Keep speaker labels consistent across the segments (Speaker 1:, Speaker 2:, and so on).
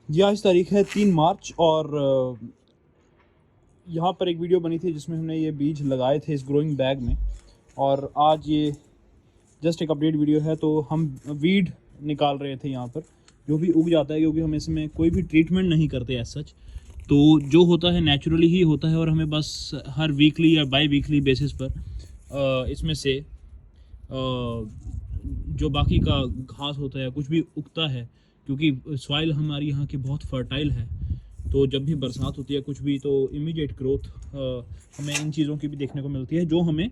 Speaker 1: जी आज तारीख है 3 मार्च और यहाँ पर एक वीडियो बनी थी जिसमें हमने ये बीज लगाए थे इस ग्रोइंग बैग में। और आज ये जस्ट एक अपडेट वीडियो है। तो हम वीड निकाल रहे थे यहाँ पर, जो भी उग जाता है, क्योंकि हम इसमें कोई भी ट्रीटमेंट नहीं करते एज सच। तो जो होता है नेचुरली ही होता है, और हमें बस हर वीकली या बाई वीकली बेसिस पर इसमें से जो बाकी का घास होता है, कुछ भी उगता है, क्योंकि सॉइल हमारी यहाँ की बहुत फर्टाइल है। तो जब भी बरसात होती है कुछ भी, तो इमीडिएट ग्रोथ हमें इन चीज़ों की भी देखने को मिलती है, जो हमें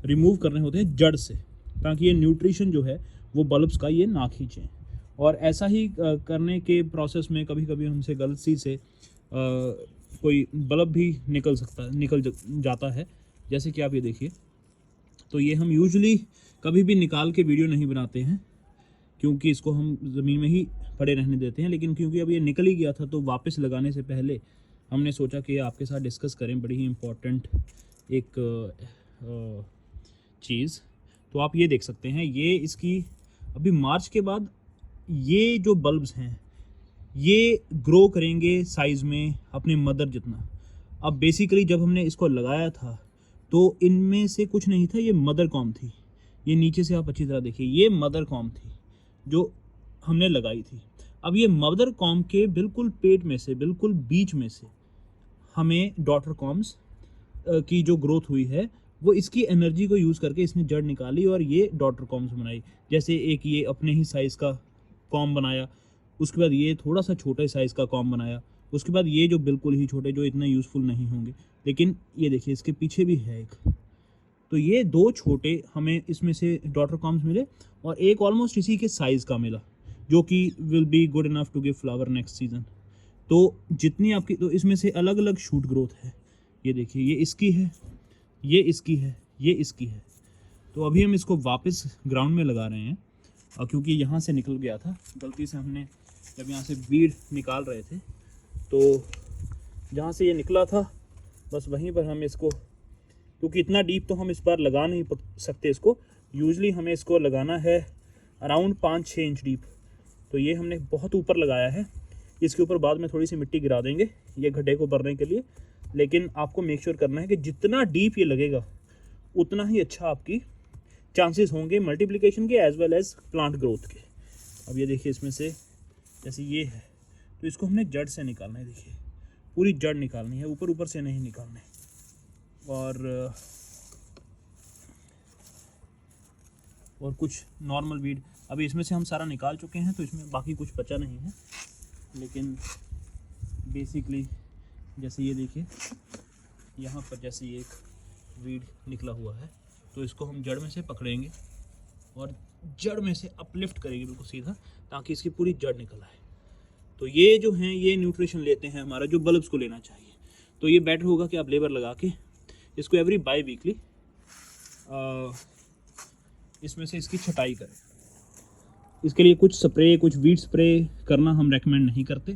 Speaker 1: रिमूव करने होते हैं जड़ से, ताकि ये न्यूट्रिशन जो है वो बल्ब्स का ये ना खींचें। और ऐसा ही करने के प्रोसेस में कभी कभी हमसे गलती से कोई बल्ब भी निकल जाता है, जैसे कि आप ये देखिए। तो ये हम यूजुअली कभी भी निकाल के वीडियो नहीं बनाते हैं, क्योंकि इसको हम ज़मीन में ही पड़े रहने देते हैं। लेकिन क्योंकि अब ये निकल ही गया था, तो वापस लगाने से पहले हमने सोचा कि आपके साथ डिस्कस करें, बड़ी ही इम्पोर्टेंट एक चीज़। तो आप ये देख सकते हैं, ये इसकी अभी मार्च के बाद ये जो बल्ब्स हैं ये ग्रो करेंगे साइज़ में अपने मदर जितना। अब बेसिकली जब हमने इसको लगाया था तो इनमें से कुछ नहीं था, ये मदर कॉम थी। ये नीचे से आप अच्छी तरह देखिए, ये मदर कॉम थी जो हमने लगाई थी। अब ये मदर कॉम के बिल्कुल पेट में से, बिल्कुल बीच में से हमें डॉटर कॉम्स की जो ग्रोथ हुई है, वो इसकी एनर्जी को यूज़ करके इसने जड़ निकाली और ये डॉटर कॉम्स बनाई। जैसे एक ये अपने ही साइज़ का कॉम बनाया, उसके बाद ये थोड़ा सा छोटे साइज़ का कॉम बनाया, उसके बाद ये जो बिल्कुल ही छोटे, जो इतने यूज़फुल नहीं होंगे। लेकिन ये देखिए इसके पीछे भी है एक। तो ये दो छोटे हमें इसमें से डॉटर कॉम्स मिले, और एक ऑलमोस्ट इसी के साइज़ का मिला, जो कि will be good enough to give flower next season. तो जितनी आपकी, तो इसमें से अलग अलग शूट ग्रोथ है। ये देखिए, ये इसकी है, ये इसकी है, ये इसकी है। तो अभी हम इसको वापस ग्राउंड में लगा रहे हैं, और क्योंकि यहाँ से निकल गया था गलती से, हमने जब यहाँ से बीड निकाल रहे थे तो जहाँ से ये निकला था बस वहीं पर हम इसको, क्योंकि इतना डीप तो हम इस बार लगा नहीं सकते इसको। यूजली हमें इसको लगाना है अराउंड 5-6 इंच डीप। तो ये हमने बहुत ऊपर लगाया है। इसके ऊपर बाद में थोड़ी सी मिट्टी गिरा देंगे ये गड्ढे को भरने के लिए। लेकिन आपको मेक श्योर करना है कि जितना डीप ये लगेगा उतना ही अच्छा आपकी चांसेस होंगे मल्टीप्लिकेशन के as well as plant growth के। अब ये देखिए, इसमें से जैसे ये है, तो इसको हमने जड़ से निकालना है। देखिए पूरी जड़ निकालनी है, ऊपर ऊपर से नहीं निकालना है। और कुछ नॉर्मल वीड अभी इसमें से हम सारा निकाल चुके हैं, तो इसमें बाकी कुछ बचा नहीं है। लेकिन बेसिकली जैसे ये देखिए, यहाँ पर जैसे ये एक वीड निकला हुआ है, तो इसको हम जड़ में से पकड़ेंगे और जड़ में से अपलिफ्ट करेंगे बिल्कुल सीधा, ताकि इसकी पूरी जड़ निकल आए। तो ये जो हैं ये न्यूट्रिशन लेते हैं हमारा, जो बल्ब्स को लेना चाहिए। तो ये बेटर होगा कि आप लेबर लगा के इसको एवरी बाई वीकली इसमें से इसकी छटाई करें। इसके लिए कुछ स्प्रे, कुछ वीड स्प्रे करना हम रेकमेंड नहीं करते,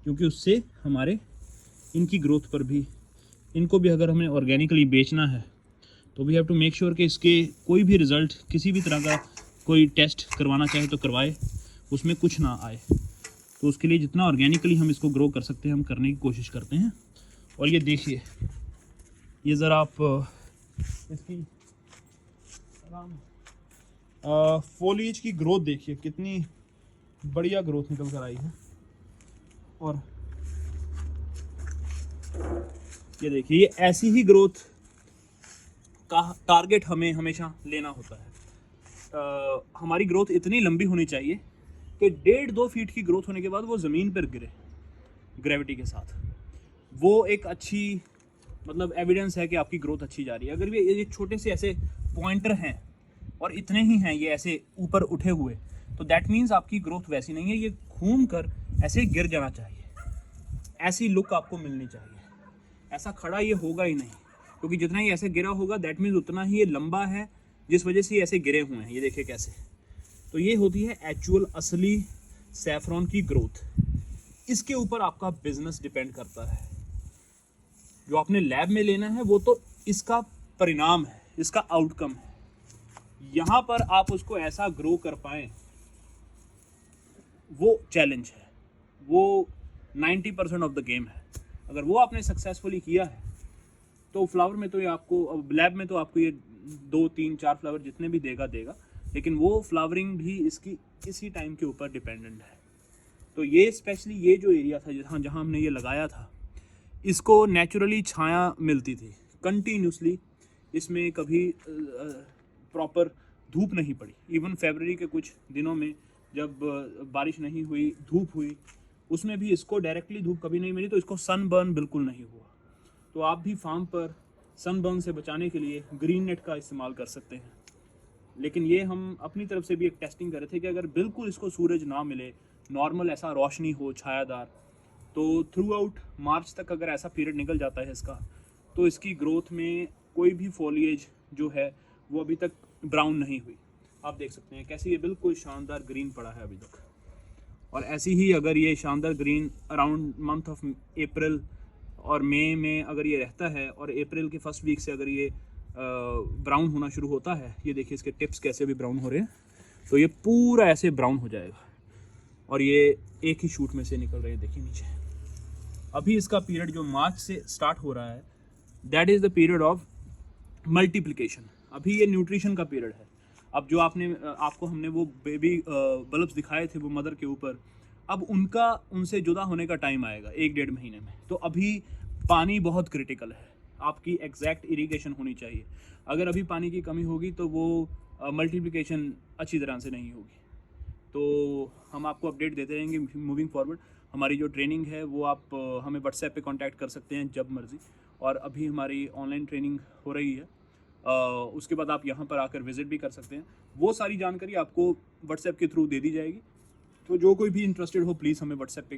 Speaker 1: क्योंकि उससे हमारे इनकी ग्रोथ पर भी, इनको भी अगर हमें ऑर्गेनिकली बेचना है तो we have to make sure कि इसके कोई भी रिज़ल्ट, किसी भी तरह का कोई टेस्ट करवाना चाहे तो करवाए, उसमें कुछ ना आए। तो उसके लिए जितना ऑर्गेनिकली हम इसको ग्रो कर सकते हैं हम करने की कोशिश करते हैं। और ये देखिए, ये ज़रा आप इसकी फॉलिएज की ग्रोथ देखिए, कितनी बढ़िया ग्रोथ निकल कर आई है। और ये देखिए, ये ऐसी ही ग्रोथ का टारगेट हमें हमेशा लेना होता है। हमारी ग्रोथ इतनी लंबी होनी चाहिए कि 1.5-2 फीट की ग्रोथ होने के बाद वो ज़मीन पर गिरे ग्रेविटी के साथ। वो एक अच्छी, मतलब एविडेंस है कि आपकी ग्रोथ अच्छी जा रही है। अगर ये छोटे से ऐसे पॉइंटर हैं और इतने ही हैं ये ऐसे ऊपर उठे हुए, तो दैट मीन्स आपकी ग्रोथ वैसी नहीं है। ये घूम कर ऐसे गिर जाना चाहिए, ऐसी लुक आपको मिलनी चाहिए। ऐसा खड़ा ये होगा ही नहीं, क्योंकि जितना ही ऐसे गिरा होगा दैट मीन्स उतना ही ये लंबा है, जिस वजह से ये ऐसे गिरे हुए हैं। ये देखिए कैसे। तो ये होती है एक्चुअल असली सैफरॉन की ग्रोथ। इसके ऊपर आपका बिजनेस डिपेंड करता है। जो आपने लैब में लेना है वो तो इसका परिणाम है, इसका आउटकम है। यहाँ पर आप उसको ऐसा ग्रो कर पाएँ, वो चैलेंज है, वो 90% ऑफ द गेम है। अगर वो आपने सक्सेसफुली किया है तो फ्लावर में तो ये आपको, अब लैब में तो आपको ये 2 3 4 फ्लावर जितने भी देगा, लेकिन वो फ्लावरिंग भी इसकी इसी टाइम के ऊपर डिपेंडेंट है। तो ये स्पेशली ये जो एरिया था जहाँ जहाँ हमने ये लगाया था, इसको नेचुरली छाया मिलती थी कंटिन्यूसली, इसमें कभी प्रॉपर धूप नहीं पड़ी। इवन फरवरी के कुछ दिनों में जब बारिश नहीं हुई, धूप हुई, उसमें भी इसको डायरेक्टली धूप कभी नहीं मिली, तो इसको सनबर्न बिल्कुल नहीं हुआ। तो आप भी फार्म पर सनबर्न से बचाने के लिए ग्रीन नेट का इस्तेमाल कर सकते हैं। लेकिन ये हम अपनी तरफ से भी एक टेस्टिंग कर रहे थे कि अगर बिल्कुल इसको सूरज ना मिले, नॉर्मल ऐसा रोशनी हो छायादार, तो थ्रू आउट मार्च तक अगर ऐसा पीरियड निकल जाता है इसका, तो इसकी ग्रोथ में कोई भी फॉलिएज जो है वो अभी तक ब्राउन नहीं हुई। आप देख सकते हैं कैसे ये बिल्कुल शानदार ग्रीन पड़ा है अभी तक। और ऐसी ही अगर ये शानदार green around month of April और मई में अगर ये रहता है, और अप्रैल के फर्स्ट वीक से अगर ये ब्राउन होना शुरू होता है, ये देखिए इसके टिप्स कैसे भी ब्राउन हो रहे हैं, तो ये पूरा ऐसे ब्राउन हो जाएगा। और ये एक ही शूट में से निकल रहे हैं, देखिए नीचे। अभी इसका पीरियड जो मार्च से स्टार्ट हो रहा है, that is the period of multiplication. अभी ये न्यूट्रिशन का पीरियड है। अब जो आपको हमने वो बेबी बल्ब्स दिखाए थे वो मदर के ऊपर, अब उनसे जुदा होने का टाइम आएगा 1-1.5 महीने में। तो अभी पानी बहुत क्रिटिकल है, आपकी एग्जैक्ट इरिगेशन होनी चाहिए। अगर अभी पानी की कमी होगी तो वो मल्टीप्लिकेशन अच्छी तरह से नहीं होगी। तो हम आपको अपडेट देते रहेंगे मूविंग फॉरवर्ड। हमारी जो ट्रेनिंग है वो आप हमें व्हाट्सएप पे कांटेक्ट कर सकते हैं जब मर्ज़ी। और अभी हमारी ऑनलाइन ट्रेनिंग हो रही है, उसके बाद आप यहाँ पर आकर विज़िट भी कर सकते हैं। वो सारी जानकारी आपको व्हाट्सएप के थ्रू दे दी जाएगी। तो जो कोई भी इंटरेस्टेड हो प्लीज़ हमें व्हाट्सएप पे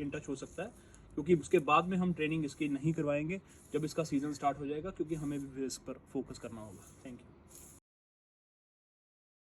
Speaker 1: इन टच हो सकता है, क्योंकि उसके बाद में हम ट्रेनिंग इसकी नहीं करवाएंगे जब इसका सीज़न स्टार्ट हो जाएगा, क्योंकि हमें भी इस पर फोकस करना होगा। Thank you.